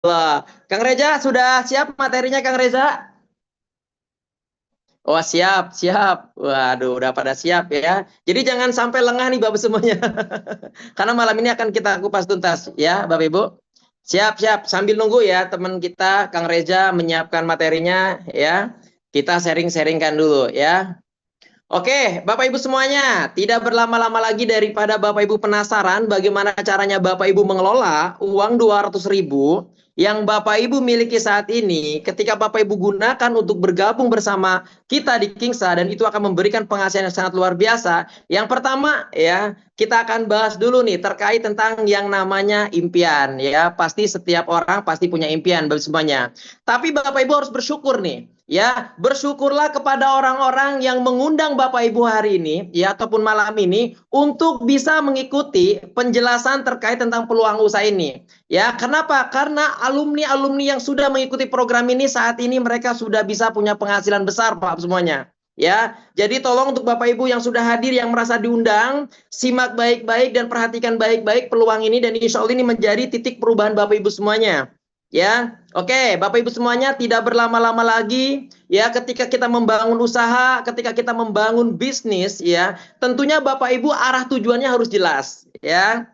Wah, Kang Reza sudah siap materinya Kang Reza? Oh siap, siap. Waduh, udah pada siap ya. Jadi jangan sampai lengah nih Bapak semuanya. Karena malam ini akan kita kupas tuntas ya Bapak Ibu. Siap, siap. Sambil nunggu ya teman kita Kang Reza menyiapkan materinya ya. Kita sharing-sharingkan dulu ya. Oke, Bapak Ibu semuanya, tidak berlama-lama lagi daripada Bapak Ibu penasaran bagaimana caranya Bapak Ibu mengelola uang 200.000 yang Bapak Ibu miliki saat ini ketika Bapak Ibu gunakan untuk bergabung bersama kita di Kingsa dan itu akan memberikan penghasilan yang sangat luar biasa. Yang pertama ya, kita akan bahas dulu nih terkait tentang yang namanya impian ya. Pasti setiap orang pasti punya impian Bapak semuanya. Tapi Bapak Ibu harus bersyukur nih. Ya, bersyukurlah kepada orang-orang yang mengundang Bapak Ibu hari ini, ya, ataupun malam ini, untuk bisa mengikuti penjelasan terkait tentang peluang usaha ini. Ya, kenapa? Karena alumni-alumni yang sudah mengikuti program ini saat ini mereka sudah bisa punya penghasilan besar, Pak, semuanya. Ya, jadi tolong untuk Bapak Ibu yang sudah hadir, yang merasa diundang, simak baik-baik dan perhatikan baik-baik peluang ini, dan insya Allah ini menjadi titik perubahan Bapak Ibu semuanya. Ya, oke, Bapak Ibu semuanya tidak berlama-lama lagi ya ketika kita membangun usaha, ketika kita membangun bisnis ya, tentunya Bapak Ibu arah tujuannya harus jelas ya.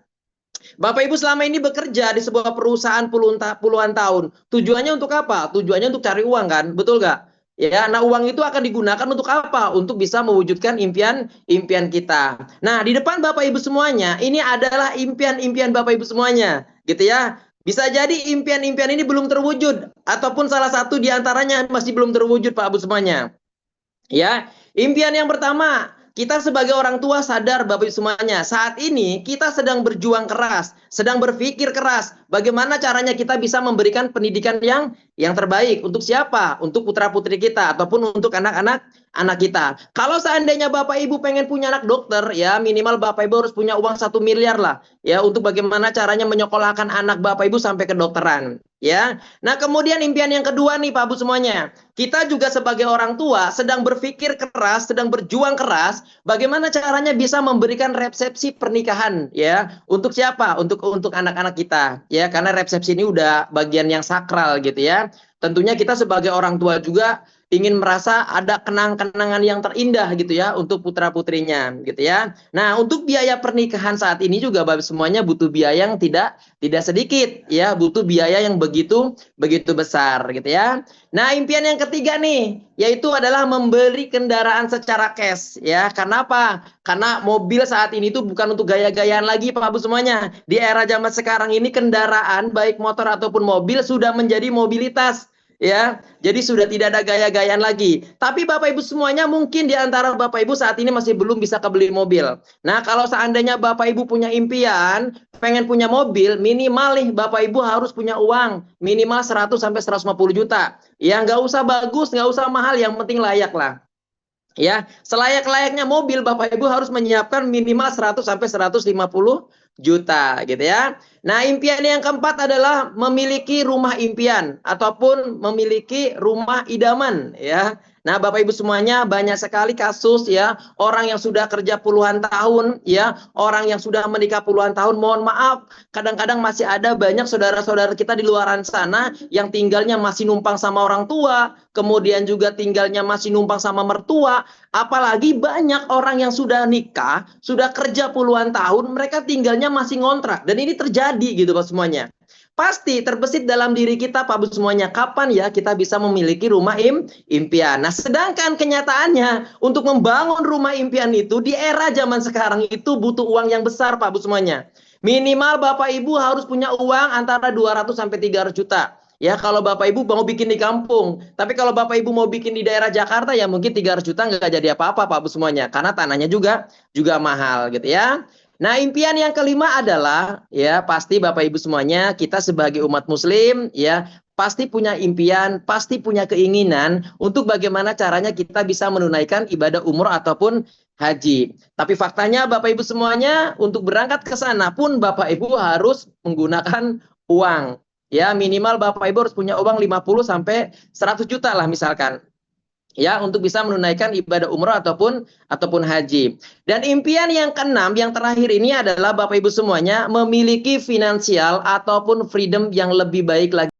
Bapak Ibu selama ini bekerja di sebuah perusahaan puluhan tahun. Tujuannya untuk apa? Tujuannya untuk cari uang kan? Betul nggak? Ya, nah uang itu akan digunakan untuk apa? Untuk bisa mewujudkan impian-impian kita. Nah, di depan Bapak Ibu semuanya, ini adalah impian-impian Bapak Ibu semuanya, gitu ya. Bisa jadi impian-impian ini belum terwujud ataupun salah satu di antaranya masih belum terwujud Pak Ibu semuanya. Ya, impian yang pertama, kita sebagai orang tua sadar Bapak Ibu semuanya, saat ini kita sedang berjuang keras, sedang berpikir keras, bagaimana caranya kita bisa memberikan pendidikan yang terbaik untuk siapa? Untuk putra-putri kita ataupun untuk anak kita. Kalau seandainya Bapak Ibu pengen punya anak dokter, ya minimal Bapak Ibu harus punya uang 1 miliar lah, ya untuk bagaimana caranya menyekolahkan anak Bapak Ibu sampai kedokteran. Ya, nah kemudian impian yang kedua nih Pak Bu semuanya, kita juga sebagai orang tua sedang berpikir keras, sedang berjuang keras, bagaimana caranya bisa memberikan resepsi pernikahan, ya, untuk siapa? Untuk anak-anak kita, ya, karena resepsi ini udah bagian yang sakral gitu ya. Tentunya kita sebagai orang tua juga ingin merasa ada kenang-kenangan yang terindah gitu ya untuk putra-putrinya gitu ya. Nah, untuk biaya pernikahan saat ini juga Bapak semuanya butuh biaya yang tidak sedikit ya, butuh biaya yang begitu besar gitu ya. Nah, impian yang ketiga nih, yaitu adalah membeli kendaraan secara cash ya. Kenapa? Karena mobil saat ini tuh bukan untuk gaya-gayaan lagi Pak Bu semuanya. Di era zaman sekarang ini kendaraan baik motor ataupun mobil sudah menjadi mobilitas ya. Jadi sudah tidak ada gaya-gayaan lagi. Tapi Bapak Ibu semuanya mungkin di antara Bapak Ibu saat ini masih belum bisa kebeli mobil. Nah, kalau seandainya Bapak Ibu punya impian pengen punya mobil, minimal nih Bapak Ibu harus punya uang minimal 100 sampai 150 juta. Ya nggak usah bagus, nggak usah mahal, yang penting layak lah. Ya, selayak-layaknya mobil Bapak Ibu harus menyiapkan minimal 100 sampai 150 juta gitu ya. Nah, impian yang keempat adalah memiliki rumah impian ataupun memiliki rumah idaman ya. Nah, Bapak Ibu semuanya banyak sekali kasus ya, orang yang sudah kerja puluhan tahun ya, orang yang sudah menikah puluhan tahun, mohon maaf, kadang-kadang masih ada banyak saudara-saudara kita di luar sana yang tinggalnya masih numpang sama orang tua, kemudian juga tinggalnya masih numpang sama mertua. Apalagi banyak orang yang sudah nikah, sudah kerja puluhan tahun, mereka tinggalnya masih ngontrak. Dan ini terjadi gitu Pak semuanya. Pasti terbesit dalam diri kita Pak Bu semuanya, kapan ya kita bisa memiliki rumah impian. Nah, sedangkan kenyataannya untuk membangun rumah impian itu di era zaman sekarang itu butuh uang yang besar Pak Bu semuanya. Minimal Bapak Ibu harus punya uang antara 200 sampai 300 juta. Ya, kalau Bapak Ibu mau bikin di kampung. Tapi kalau Bapak Ibu mau bikin di daerah Jakarta ya mungkin 300 juta nggak jadi apa-apa Pak Bu semuanya. Karena tanahnya juga mahal gitu ya. Nah, impian yang kelima adalah ya pasti Bapak Ibu semuanya, kita sebagai umat muslim ya pasti punya impian, pasti punya keinginan untuk bagaimana caranya kita bisa menunaikan ibadah umroh ataupun haji. Tapi faktanya Bapak Ibu semuanya untuk berangkat ke sana pun Bapak Ibu harus menggunakan uang. Ya, minimal Bapak Ibu harus punya uang 50 sampai 100 juta lah misalkan. Ya, untuk bisa menunaikan ibadah umroh ataupun haji. Dan impian yang keenam, yang terakhir ini adalah Bapak Ibu semuanya memiliki finansial ataupun freedom yang lebih baik lagi.